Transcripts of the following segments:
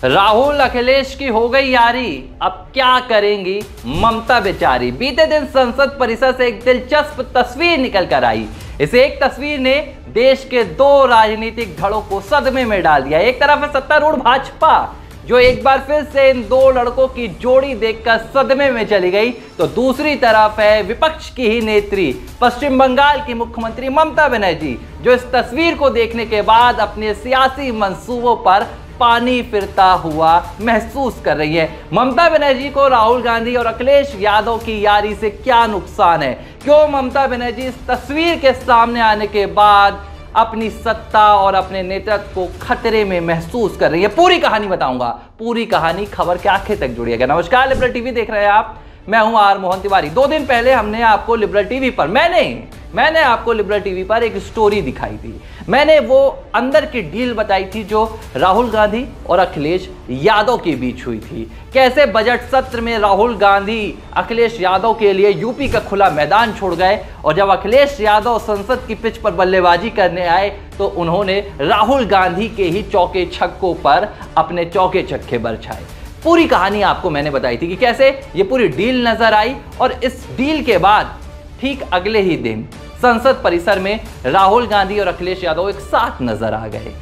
राहुल अखिलेश की हो गई यारी, अब क्या करेंगी ममता बेचारी। बीते दिन संसद परिसर से एक दिलचस्प तस्वीर निकल कर आई। इस एक तस्वीर ने देश के दो राजनीतिक धड़ों को सदमे में डाल दिया। एक तरफ है सत्तारूढ़ भाजपा, जो एक बार फिर से इन दो लड़कों की जोड़ी देखकर सदमे में चली गई, तो दूसरी तरफ है विपक्ष की ही नेत्री पश्चिम बंगाल की मुख्यमंत्री ममता बनर्जी, जो इस तस्वीर को देखने के बाद अपने सियासी मंसूबों पर पानी फिरता हुआ महसूस कर रही है। ममता बनर्जी को राहुल गांधी और अखिलेश यादव की यारी से क्या नुकसान है? क्यों ममता बनर्जी इस तस्वीर के सामने आने के बाद अपनी सत्ता और अपने नेतृत्व को खतरे में महसूस कर रही है? पूरी कहानी बताऊंगा। पूरी कहानी खबर के आखिर तक जुड़िएगा। नमस्कार, लिबरल टीवी देख रहे हैं आप। मैं हूं आर मोहन तिवारी। 2 दिन पहले हमने आपको लिबरल टीवी पर मैंने आपको लिबरल टीवी पर एक स्टोरी दिखाई थी। मैंने वो अंदर की डील बताई थी जो राहुल गांधी और अखिलेश यादव के बीच हुई थी। कैसे बजट सत्र में राहुल गांधी अखिलेश यादव के लिए यूपी का खुला मैदान छोड़ गए, और जब अखिलेश यादव संसद की पिच पर बल्लेबाजी करने आए तो उन्होंने राहुल गांधी के ही चौके छक्कों पर अपने चौके छक्के बरछाए। पूरी कहानी आपको मैंने बताई थी कि कैसे ये पूरी डील नजर आई, और इस डील के बाद ठीक अगले ही दिन संसद परिसर में राहुल गांधी और अखिलेश यादव एक साथ नजर आ गए।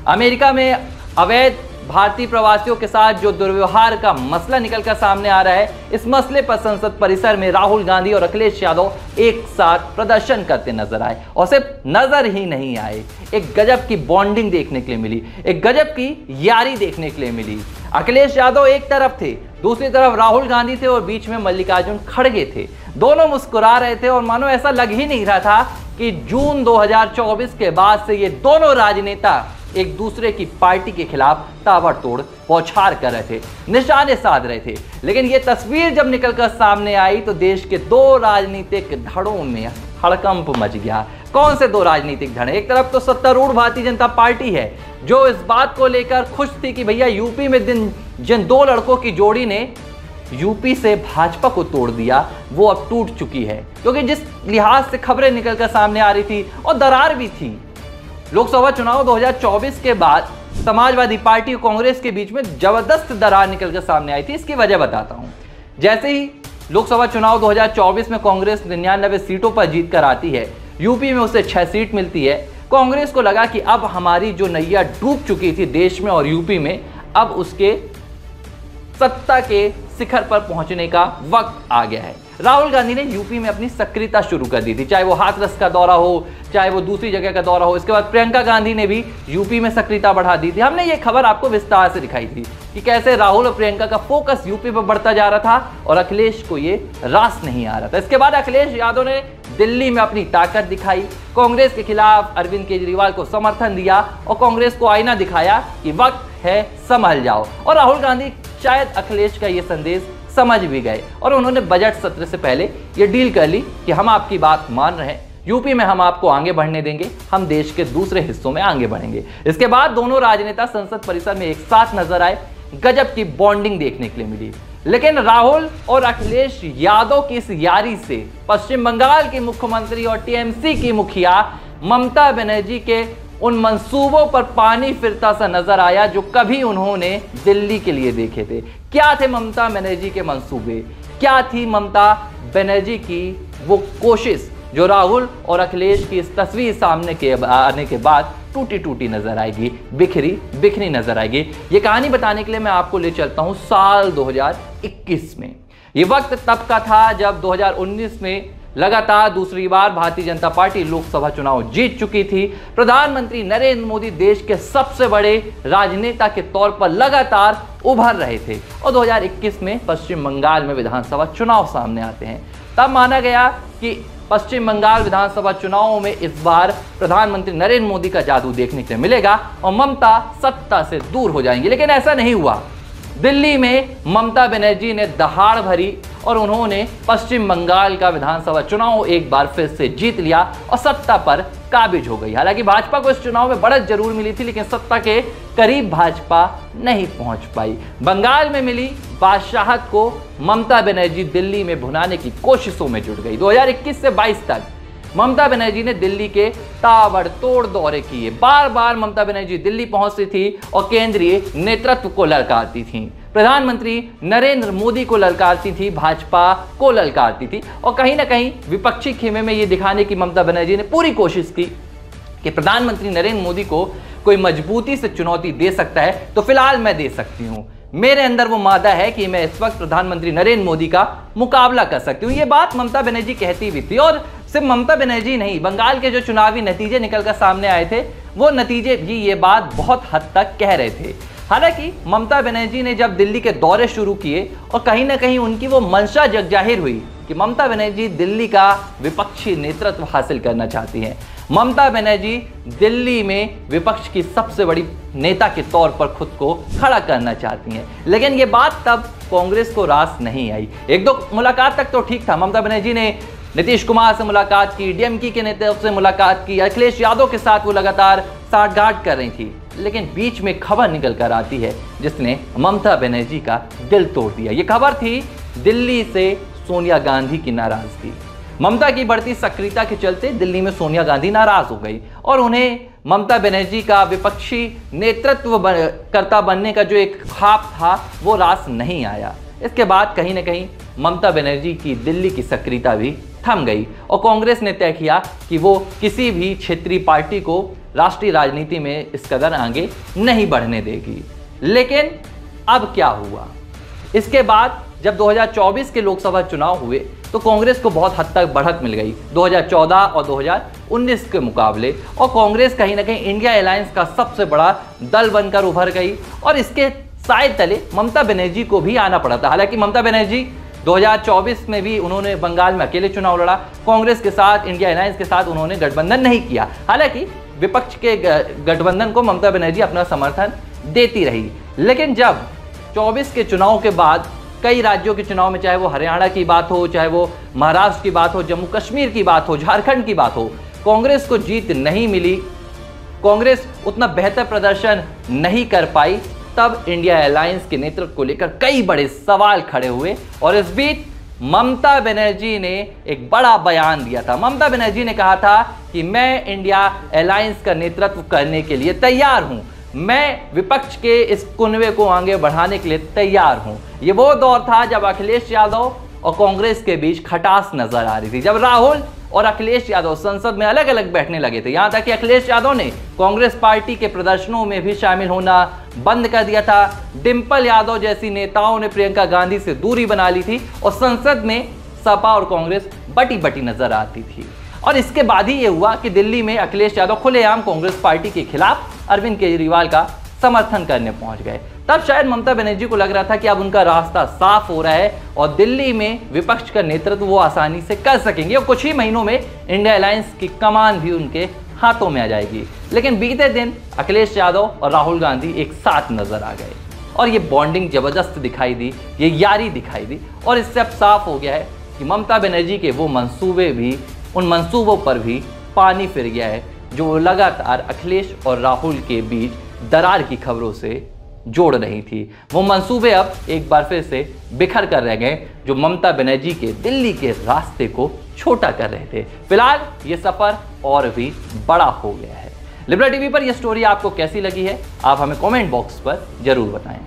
अमेरिका में अवैध भारतीय प्रवासियों के साथ जो दुर्व्यवहार का मसला निकलकर सामने आ रहा है, इस मसले पर संसद परिसर में राहुल गांधी और अखिलेश यादव एक साथ प्रदर्शन करते नजर आए। और सिर्फ नजर ही नहीं आए, एक गजब की बॉन्डिंग देखने के लिए मिली, एक गजब की यारी देखने के लिए मिली। अखिलेश यादव एक तरफ थे, दूसरी तरफ राहुल गांधी थे, और बीच में मल्लिकार्जुन खड़गे थे। दोनों मुस्कुरा रहे थे, और मानो ऐसा लग ही नहीं रहा था कि जून 2024 के बाद से ये दोनों राजनेता एक दूसरे की पार्टी के खिलाफ ताबड़तोड़ बौछार कर रहे थे, निशाने साध रहे थे। लेकिन ये तस्वीर जब निकलकर सामने आई तो देश के दो राजनीतिक धड़ों में हड़कंप मच गया। कौन से दो राजनीतिक धड़े? एक तरफ तो सत्तारूढ़ भारतीय जनता पार्टी है, जो इस बात को लेकर खुश थी कि भैया यूपी में जिन दो लड़कों की जोड़ी ने यूपी से भाजपा को तोड़ दिया, वो अब टूट चुकी है। क्योंकि जिस लिहाज से खबरें निकलकर सामने आ रही थी, और दरार भी थी, लोकसभा चुनाव 2024 के बाद समाजवादी पार्टी और कांग्रेस के बीच में जबरदस्त दरार निकलकर सामने आई थी। इसकी वजह बताता हूं। जैसे ही लोकसभा चुनाव 2024 में कांग्रेस 99 सीटों पर जीत कर आती है, यूपी में उसे 6 सीट मिलती है। कांग्रेस को लगा कि अब हमारी जो नैया डूब चुकी थी देश में और यूपी में, अब उसके सत्ता के शिखर पर पहुंचने का वक्त आ गया है। राहुल गांधी ने यूपी में अपनी सक्रियता शुरू कर दी थी, चाहे वो हाथरस का दौरा हो, चाहे वो दूसरी जगह का दौरा हो। इसके बाद प्रियंका गांधी ने भी यूपी में सक्रियता बढ़ा दी थी। हमने ये खबर आपको विस्तार से दिखाई थी कि कैसे राहुल और प्रियंका का फोकस यूपी पर बढ़ता जा रहा था, और अखिलेश को ये रास नहीं आ रहा था। इसके बाद अखिलेश यादव ने दिल्ली में अपनी ताकत दिखाई, कांग्रेस के खिलाफ अरविंद केजरीवाल को समर्थन दिया, और कांग्रेस को आईना दिखाया कि वक्त है संभल जाओ। और राहुल गांधी शायद अखिलेश का ये संदेश समझ भी गए, और उन्होंने बजट सत्र से पहले ये डील कर ली कि हम आपकी बात मान रहे हैं, यूपी में हम आपको आगे बढ़ने देंगे, हम देश के दूसरे हिस्सों में आगे बढ़ेंगे। इसके बाद दोनों राजनेता संसद परिसर में एक साथ नजर आए। गजब की बॉन्डिंग देखने के लिए मिली। लेकिन राहुल और अखिलेश यादव की इस यारी से पश्चिम बंगाल की मुख्यमंत्री और टीएमसी की मुखिया ममता बनर्जी के उन मंसूबों पर पानी फिरता सा नजर आया जो कभी उन्होंने दिल्ली के लिए देखे थे। क्या थे ममता बनर्जी के मंसूबे? क्या थी ममता बनर्जी की वो कोशिश जो राहुल और अखिलेश की इस तस्वीर सामने आने के बाद टूटी टूटी नजर आएगी, बिखरी बिखरी नजर आएगी? ये कहानी बताने के लिए मैं आपको ले चलता हूं साल 2021 में। ये वक्त तब का था जब 2019 में लगातार दूसरी बार भारतीय जनता पार्टी लोकसभा चुनाव जीत चुकी थी। प्रधानमंत्री नरेंद्र मोदी देश के सबसे बड़े राजनेता के तौर पर लगातार उभर रहे थे, और 2021 में पश्चिम बंगाल में विधानसभा चुनाव सामने आते हैं। तब माना गया कि पश्चिम बंगाल विधानसभा चुनावों में इस बार प्रधानमंत्री नरेंद्र मोदी का जादू देखने के लिए मिलेगा और ममता सत्ता से दूर हो जाएंगी। लेकिन ऐसा नहीं हुआ। दिल्ली में ममता बनर्जी ने दहाड़ भरी और उन्होंने पश्चिम बंगाल का विधानसभा चुनाव एक बार फिर से जीत लिया और सत्ता पर काबिज हो गई। हालांकि भाजपा को इस चुनाव में बढ़त जरूर मिली थी, लेकिन सत्ता के करीब भाजपा नहीं पहुंच पाई। बंगाल में मिली बादशाहत को ममता बनर्जी दिल्ली में भुनाने की कोशिशों में जुट गई। 2021 से 22 तक ममता बनर्जी ने दिल्ली के ताबड़तोड़ दौरे किए। बार बार ममता बनर्जी दिल्ली पहुंचती थी और केंद्रीय नेतृत्व को ललकारती थी। प्रधानमंत्री नरेंद्र मोदी को ललकारती थी, भाजपा को ललकारती थी और कहीं ना कहीं विपक्षी खेमे में यह दिखाने की ममता बनर्जी ने पूरी कोशिश की कि प्रधानमंत्री नरेंद्र मोदी को कोई मजबूती से चुनौती दे सकता है तो फिलहाल मैं दे सकती हूं। मेरे अंदर वो मादा है कि मैं इस वक्त प्रधानमंत्री नरेंद्र मोदी का मुकाबला कर सकती हूं। ये बात ममता बनर्जी कहती भी थी और सिर्फ ममता बनर्जी नहीं, बंगाल के जो चुनावी नतीजे निकलकर सामने आए थे वो नतीजे भी ये बात बहुत हद तक कह रहे थे। हालांकि ममता बनर्जी ने जब दिल्ली के दौरे शुरू किए और कहीं ना कहीं उनकी वो मंशा जग जाहिर हुई कि ममता बनर्जी दिल्ली का विपक्षी नेतृत्व हासिल करना चाहती हैं। ममता बनर्जी दिल्ली में विपक्ष की सबसे बड़ी नेता के तौर पर खुद को खड़ा करना चाहती हैं। लेकिन ये बात तब कांग्रेस को रास नहीं आई। एक दो मुलाकात तक तो ठीक था, ममता बनर्जी ने नीतीश कुमार से मुलाकात की, डीएमके के नेताओं से मुलाकात की, अखिलेश यादव के साथ वो लगातार साठगांठ कर रही थी। लेकिन बीच में खबर निकल कर आती है जिसने ममता बनर्जी का दिल तोड़ दिया। ये खबर थी दिल्ली से सोनिया गांधी की नाराजगी। ममता की बढ़ती सक्रियता के चलते दिल्ली में सोनिया गांधी नाराज हो गई और उन्हें ममता बनर्जी का विपक्षी नेतृत्व कर्ता बनने का जो एक ख्वाब था वो रास नहीं आया। इसके बाद कहीं ना कहीं ममता बनर्जी की दिल्ली की सक्रियता भी थम गई और कांग्रेस ने तय किया कि वो किसी भी क्षेत्रीय पार्टी को राष्ट्रीय राजनीति में इस कदर आगे नहीं बढ़ने देगी। लेकिन अब क्या हुआ? इसके बाद जब 2024 के लोकसभा चुनाव हुए तो कांग्रेस को बहुत हद तक बढ़त मिल गई 2014 और 2019 के मुकाबले और कांग्रेस कहीं ना कहीं इंडिया अलायंस का सबसे बड़ा दल बनकर उभर गई और इसके साए तले ममता बनर्जी को भी आना पड़ा था। हालांकि ममता बनर्जी 2024 में भी उन्होंने बंगाल में अकेले चुनाव लड़ा, कांग्रेस के साथ इंडिया अलायंस के साथ उन्होंने गठबंधन नहीं किया। हालांकि विपक्ष के गठबंधन को ममता बनर्जी अपना समर्थन देती रही। लेकिन जब 24 के चुनाव के बाद कई राज्यों के चुनाव में, चाहे वो हरियाणा की बात हो, चाहे वो महाराष्ट्र की बात हो, जम्मू कश्मीर की बात हो, झारखंड की बात हो, कांग्रेस को जीत नहीं मिली, कांग्रेस उतना बेहतर प्रदर्शन नहीं कर पाई, तब इंडिया अलायंस के नेतृत्व को लेकर कई बड़े सवाल खड़े हुए और इस बीच ममता बनर्जी ने एक बड़ा बयान दिया था। ममता बनर्जी ने कहा था कि मैं इंडिया अलायंस का नेतृत्व करने के लिए तैयार हूं, मैं विपक्ष के इस कुनबे को आगे बढ़ाने के लिए तैयार हूं। ये वो दौर था जब अखिलेश यादव और कांग्रेस के बीच खटास नजर आ रही थी, जब राहुल और अखिलेश यादव संसद में अलग अलग बैठने लगे थे। यहां तक कि अखिलेश यादव ने कांग्रेस पार्टी के प्रदर्शनों में भी शामिल होना बंद कर दिया था। डिंपल यादव जैसी नेताओं ने प्रियंका गांधी से दूरी बना ली थी और संसद में सपा और कांग्रेस बटी बटी नजर आती थी। और इसके बाद ही ये हुआ कि दिल्ली में अखिलेश यादव खुलेआम कांग्रेस पार्टी के खिलाफ अरविंद केजरीवाल का समर्थन करने पहुंच गए। तब शायद ममता बनर्जी को लग रहा था कि अब उनका रास्ता साफ हो रहा है और दिल्ली में विपक्ष का नेतृत्व वो आसानी से कर सकेंगे और कुछ ही महीनों में इंडिया अलायंस की कमान भी उनके हाथों में आ जाएगी। लेकिन बीते दिन अखिलेश यादव और राहुल गांधी एक साथ नजर आ गए और ये बॉन्डिंग जबरदस्त दिखाई दी, ये यारी दिखाई दी और इससे अब साफ हो गया है कि ममता बनर्जी के वो मंसूबे भी, उन मंसूबों पर भी पानी फिर गया है जो लगातार अखिलेश और राहुल के बीच दरार की खबरों से जोड़ रही थी। वो मंसूबे अब एक बार फिर से बिखर कर रह गए जो ममता बनर्जी के दिल्ली के रास्ते को छोटा कर रहे थे। फिलहाल ये सफर और भी बड़ा हो गया है। लिबरल टीवी पर यह स्टोरी आपको कैसी लगी है आप हमें कमेंट बॉक्स पर जरूर बताएं।